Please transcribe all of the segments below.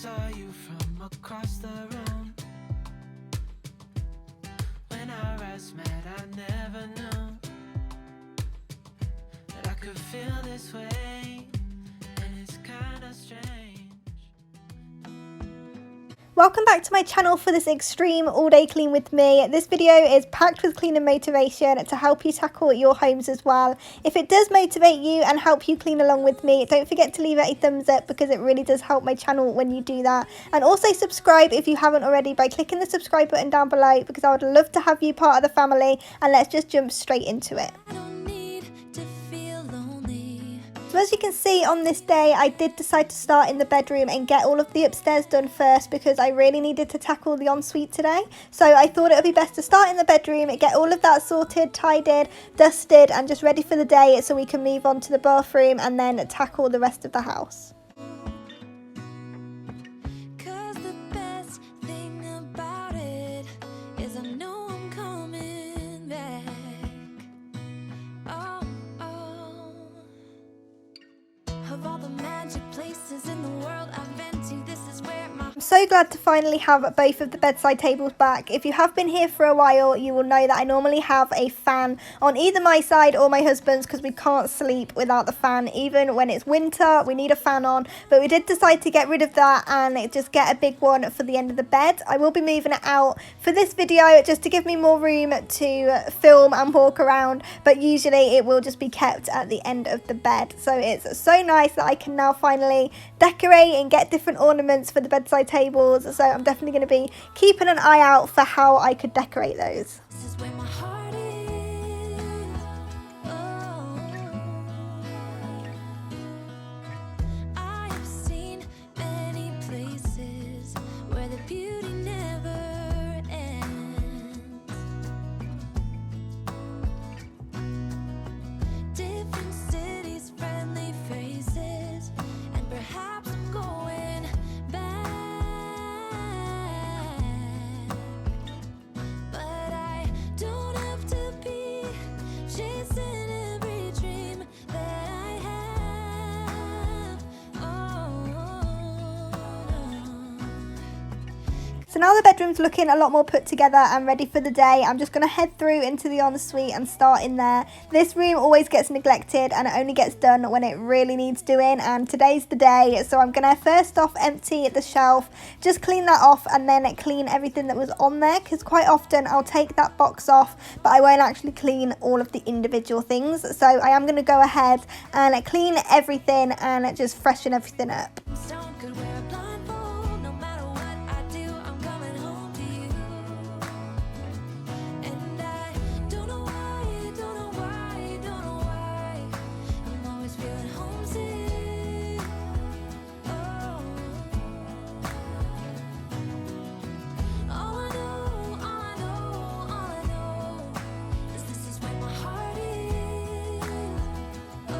saw you from across the room. When our eyes met, I never knew that I could feel this way, and it's kinda strange. Welcome back to my channel for this extreme all-day clean with me. This video is packed with cleaning motivation to help you tackle your homes as well. If it does motivate you and help you clean along with me, don't forget to leave it a thumbs up because it really does help my channel when you do that. And also subscribe if you haven't already by clicking the subscribe button down below, because I would love to have you part of the family. And let's just jump straight into it. So as you can see on this day, I did decide to start in the bedroom and get all of the upstairs done first because I really needed to tackle the ensuite today. So I thought it would be best to start in the bedroom, get all of that sorted, tidied, dusted and just ready for the day so we can move on to the bathroom and then tackle the rest of the house. I'm so glad to finally have both of the bedside tables back. If you have been here for a while, you will know that I normally have a fan on either my side or my husband's because we can't sleep without the fan. Even when it's winter, we need a fan on, but we did decide to get rid of that and just get a big one for the end of the bed. I will be moving it out for this video just to give me more room to film and walk around, but usually it will just be kept at the end of the bed. So it's so nice that I can now finally decorate and get different ornaments for the bedside tables, so I'm definitely going to be keeping an eye out for how I could decorate those. This is where my heart is. I have seen many places where the beauty never ends. Different cities, friendly faces, and perhaps I'm going back. But I don't have to be chasing every dream that I have. Oh, So now the bedroom's looking a lot more put together and ready for the day. I'm just going to head through into the ensuite and start in there. This room always gets neglected and it only gets done when it really needs doing, and today's the day. So I'm going to first off empty the shelf, just clean that off and then clean everything that was on there, because quite often I'll take that box off but I won't actually clean all of the individual things. So I am going to go ahead and clean everything and just freshen everything up. stone could wear a blindfold. No matter what I do, I'm coming home to you. And I don't know why, don't know why, don't know why I'm always feeling homesick. Oh. All I know, all I know, all I know is this is where my heart is. Oh.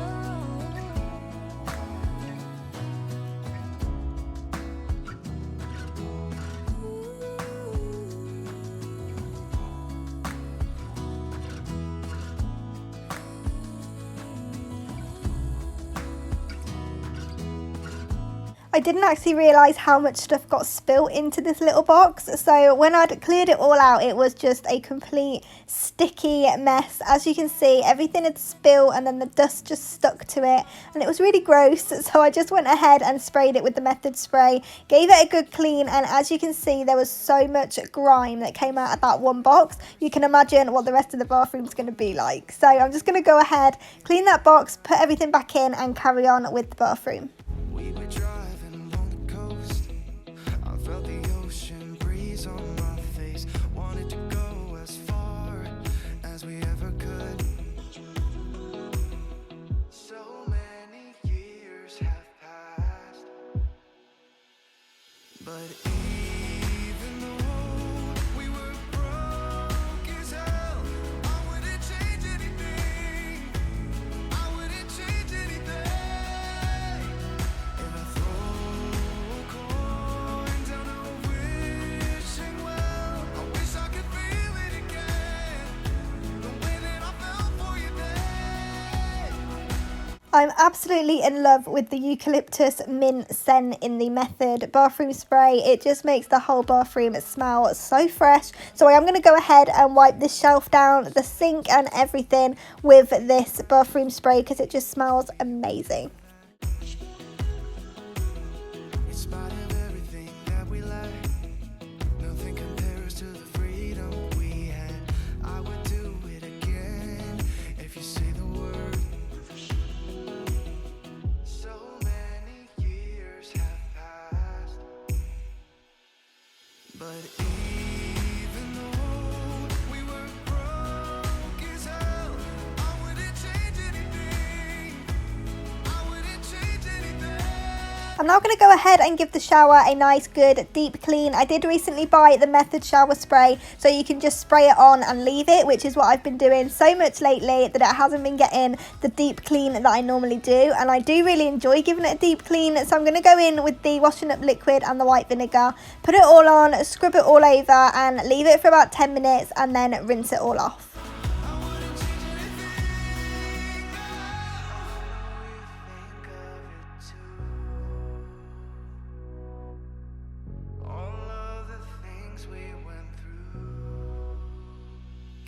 I didn't actually realise how much stuff got spilt into this little box. So when I'd cleared it all out, it was just a complete sticky mess. As you can see, everything had spilled and then the dust just stuck to it and it was really gross. So I just went ahead and sprayed it with the method spray, gave it a good clean, and as you can see, there was so much grime that came out of that one box. You can imagine what the rest of the bathroom is going to be like. So I'm just going to go ahead, clean that box, put everything back in and carry on with the bathroom. We were driving along the coast. I felt the ocean breeze on my face. Wanted to go as far as we ever could. So many years have passed, but even though we were broke as hell, I wouldn't change anything. I wouldn't change anything. If I throw a coin down a wishing well, I wish I could feel it again, the way that I felt for you then. I'm absolutely in love with the eucalyptus mint scent in the Method bathroom spray. It just makes the whole bathroom smell so fresh. So I am going to go ahead and wipe the shelf down, the sink and everything with this bathroom spray because it just smells amazing. In spite of everything that we lack, nothing compares to the freedom we had. I would do it again if you say the word. So many years have passed, but even though we were broke as hell, I wouldn't change anything. I wouldn't change anything. I'm now going to go ahead and give the shower a nice good deep clean. I did recently buy the Method shower spray, so you can just spray it on and leave it, which is what I've been doing so much lately that it hasn't been getting the deep clean that I normally do, and I do really enjoy giving it a deep clean. So I'm going to go in with the washing up liquid and the white vinegar, put it all on, scrub it all over and leave it for about 10 minutes and then rinse it all off.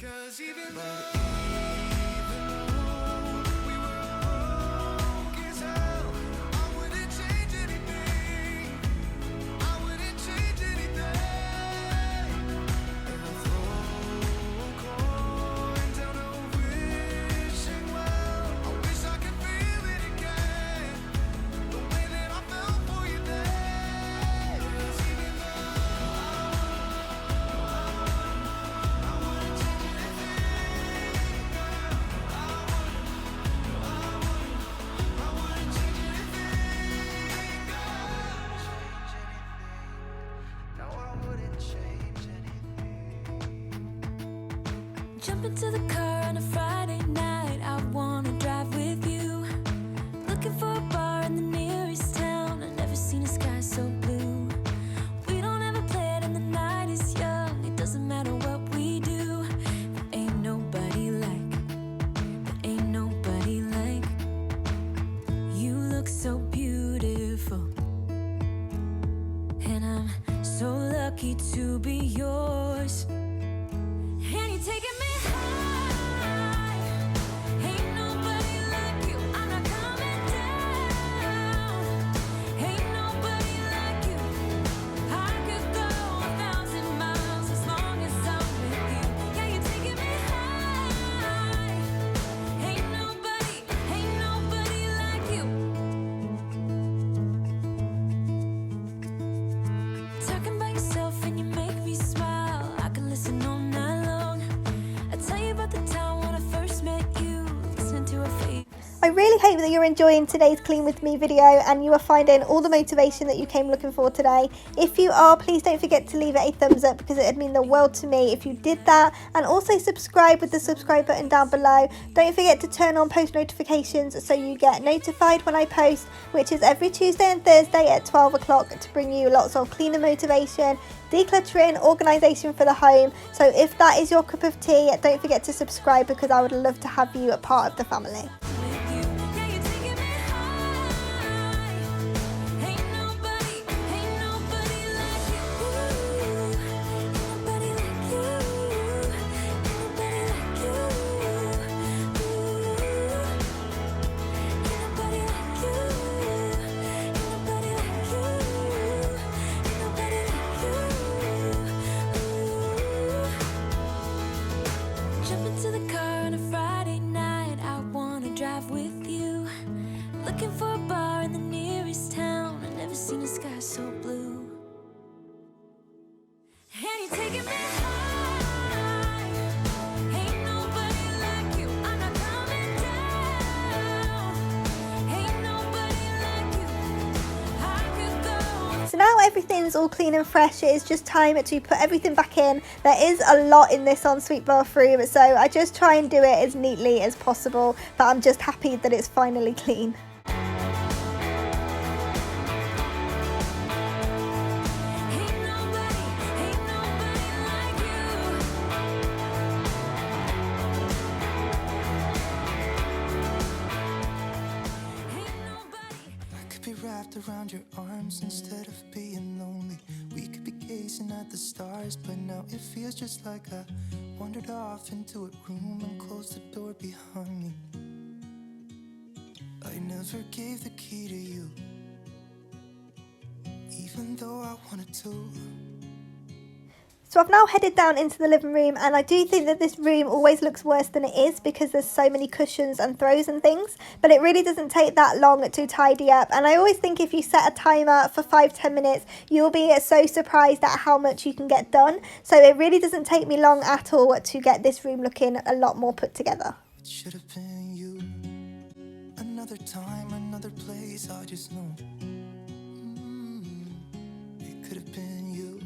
Cause even though we were broke as hell, I wouldn't change anything. I wouldn't change anything. And I'll throw a coin down a wishing well. I wish I could feel it again, the way that I felt for you then. 'Cause even though I wouldn't change anything. No, I wouldn't change anything. Jump into the car on a Friday night. I wanna drive with you. Looking for a bar in the nearest town. I've never seen a sky so blue. We don't have a plan and the night is young. It doesn't matter what we do. There ain't nobody like. There ain't nobody like. You look so beautiful. And I'm so lucky to be yours. And you're taking me high. Ain't nobody like you. I'm not coming down. Ain't nobody like you. I could go 1,000 miles as long as I'm with you. Yeah, you're taking me high. Ain't nobody like you. Talking by yourself and you make me smile. I can listen all night long. I tell you about the time when I first met you. Listen to a face. I really hope that you're enjoying today's Clean With Me video and you are finding all the motivation that you came looking for today. If you are, please don't forget to leave it a thumbs up because it would mean the world to me if you did that. And also subscribe with the subscribe button down below. Don't forget to turn on post notifications so you get notified when I post, which is every Tuesday and Thursday at 12 o'clock to bring you lots of cleaner motivation, decluttering, organisation for the home. So if that is your cup of tea, don't forget to subscribe because I would love to have you a part of the family. Yeah, you're taking me high. Ain't nobody like you. Ain't nobody like you. Ain't nobody like you. Ain't nobody like you. Ain't nobody like you. Ain't nobody like you. Jump into the car on a Friday night. I wanna drive with you. Looking for a bar in the nearest town. I've never seen a sky so blue. And you're taking me high. Ain't nobody like you. I'm not coming down. Ain't nobody like you. I could go. So now everything's all clean and fresh, it is just time to put everything back in. There is a lot in this ensuite bathroom, so I just try and do it as neatly as possible, but I'm just happy that it's finally clean. Ain't nobody like you. wrapped around your arms instead of being lonely. We could be gazing at the stars, but now it feels just like I wandered off into a room and closed the door behind me. I never gave the key to you, even though I wanted to. So I've now headed down into the living room, and I do think that this room always looks worse than it is because there's so many cushions and throws and things, but it really doesn't take that long to tidy up. And I always think if you set a timer for 5-10 minutes, you'll be so surprised at how much you can get done. So it really doesn't take me long at all to get this room looking a lot more put together. It should have been you. Another time, another place, I just know. It could have been you.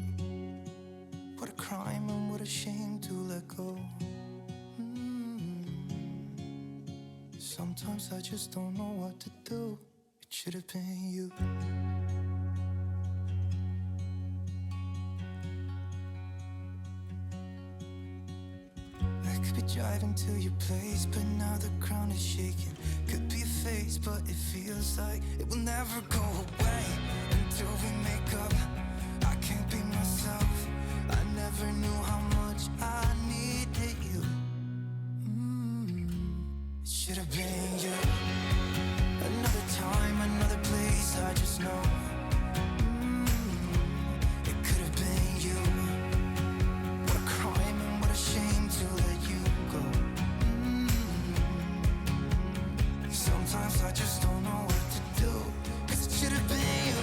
What a crime and what a shame to let go. Sometimes I just don't know what to do. It should have been you. I could be driving to your place, but now the ground is shaking. Could be a phase, but it feels like it will never go away until we make up. I can't be myself. I never knew how much I needed you. It should have been you. Another time, another place, I just know. It could have been you. What a crime and what a shame to let you go. Sometimes I just don't know what to do, 'cause it should have been you.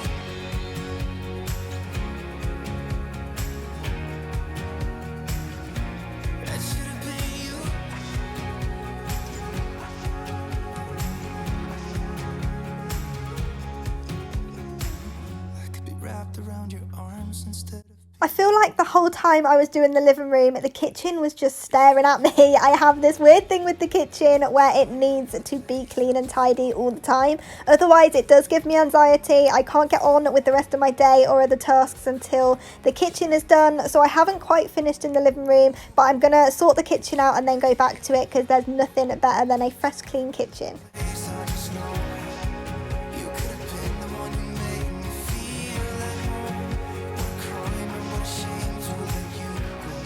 It should have been you. I could be wrapped around your arms instead of. I feel like the whole time I was doing the living room, the kitchen was just staring at me. I have this weird thing with the kitchen where it needs to be clean and tidy all the time. Otherwise, it does give me anxiety. I can't get on with the rest of my day or other tasks until the kitchen is done. So I haven't quite finished in the living room, but I'm going to sort the kitchen out and then go back to it because there's nothing better than a fresh, clean kitchen. I just know you could have been the one who made me feel at home. What a crime and what a shame to let you go.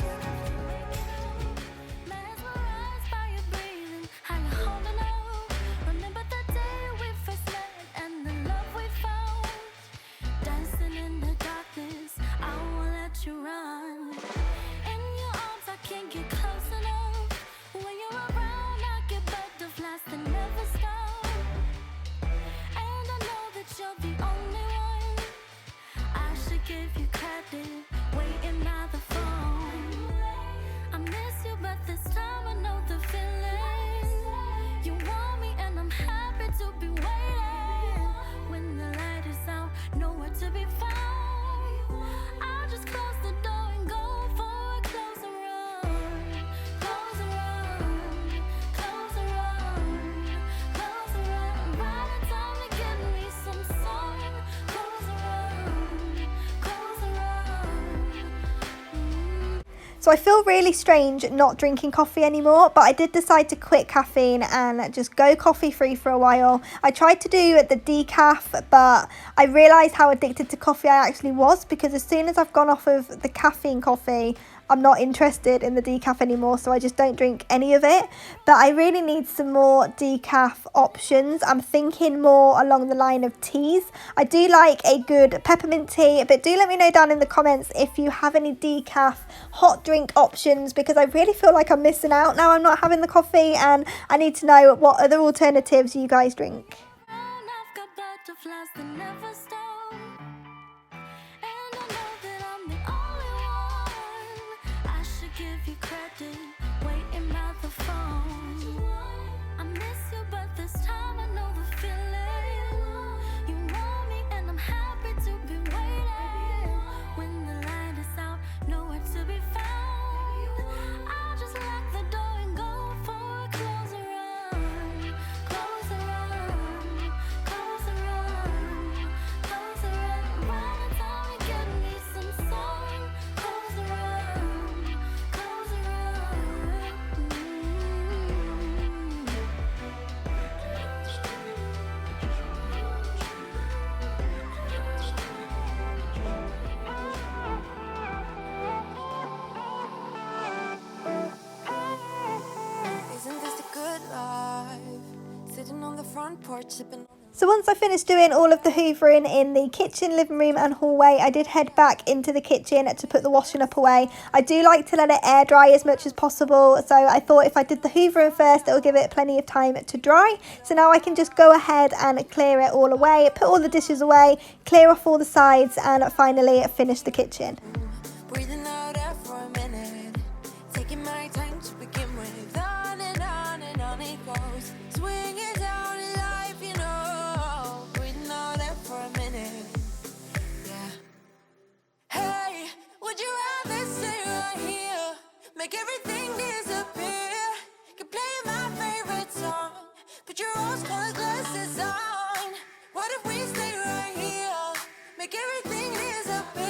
Mesmerized by your breathing, how you holding on. Remember the day we first met and the love we found. Dancing in the darkness, I won't let you run. In your arms, I can't get close enough. When you're around, I get butterflies that never stop. And I know that you're the only one. I should give you credit, waiting by the phone. I miss you, but this time I know the feeling. You want me and I'm happy to be waiting. When the light is out, nowhere to be found. I'll just close the door and go for a closer run. Closer run, closer run, closer run. Right in time to give me some sun. Closer run, closer run. So I feel really strange not drinking coffee anymore, but I did decide to quit caffeine and just go coffee free for a while. I tried to do the decaf, but I realised how addicted to coffee I actually was, because as soon as I've gone off of the caffeine coffee, I'm not interested in the decaf anymore, so I just don't drink any of it. But I really need some more decaf options. I'm thinking more along the line of teas. I do like a good peppermint tea, but do let me know down in the comments if you have any decaf hot drink options, because I really feel like I'm missing out now I'm not having the coffee, and I need to know what other alternatives you guys drink. And I've got butterflies that never stop. And I know that I'm the only one. I should give you credit, waiting by the phone. I miss you, but this time I know the feeling. You want me and I'm happy to be waiting. When the light is out, nowhere to be found. I'll just lock the door and go for a closer run. Closer run, closer run, sipping on it. So once I finished doing all of the hoovering in the kitchen, living room and hallway, I did head back into the kitchen to put the washing up away. I do like to let it air dry as much as possible, so I thought if I did the hoovering first, it will give it plenty of time to dry. So now I can just go ahead and clear it all away, put all the dishes away, clear off all the sides and finally finish the kitchen. Breathing out air for a minute, taking my time to begin with. On and on it goes, swinging down in life, you know. Breathing out air for a minute, yeah. Hey, would you rather stay right here, make everything disappear? Could play my favorite song, put your rose-colored glasses on. What if we stay right here, make everything disappear?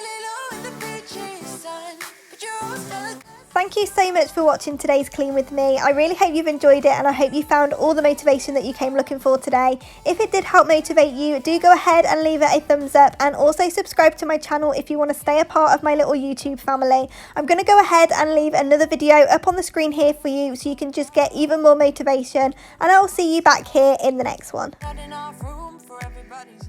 Lay low in the beach's sun, put your rose-colored. Thank you so much for watching today's Clean With Me. I really hope you've enjoyed it and I hope you found all the motivation that you came looking for today. If it did help motivate you, do go ahead and leave it a thumbs up and also subscribe to my channel if you want to stay a part of my little YouTube family. I'm going to go ahead and leave another video up on the screen here for you so you can just get even more motivation, and I will see you back here in the next one. Not enough room for everybody's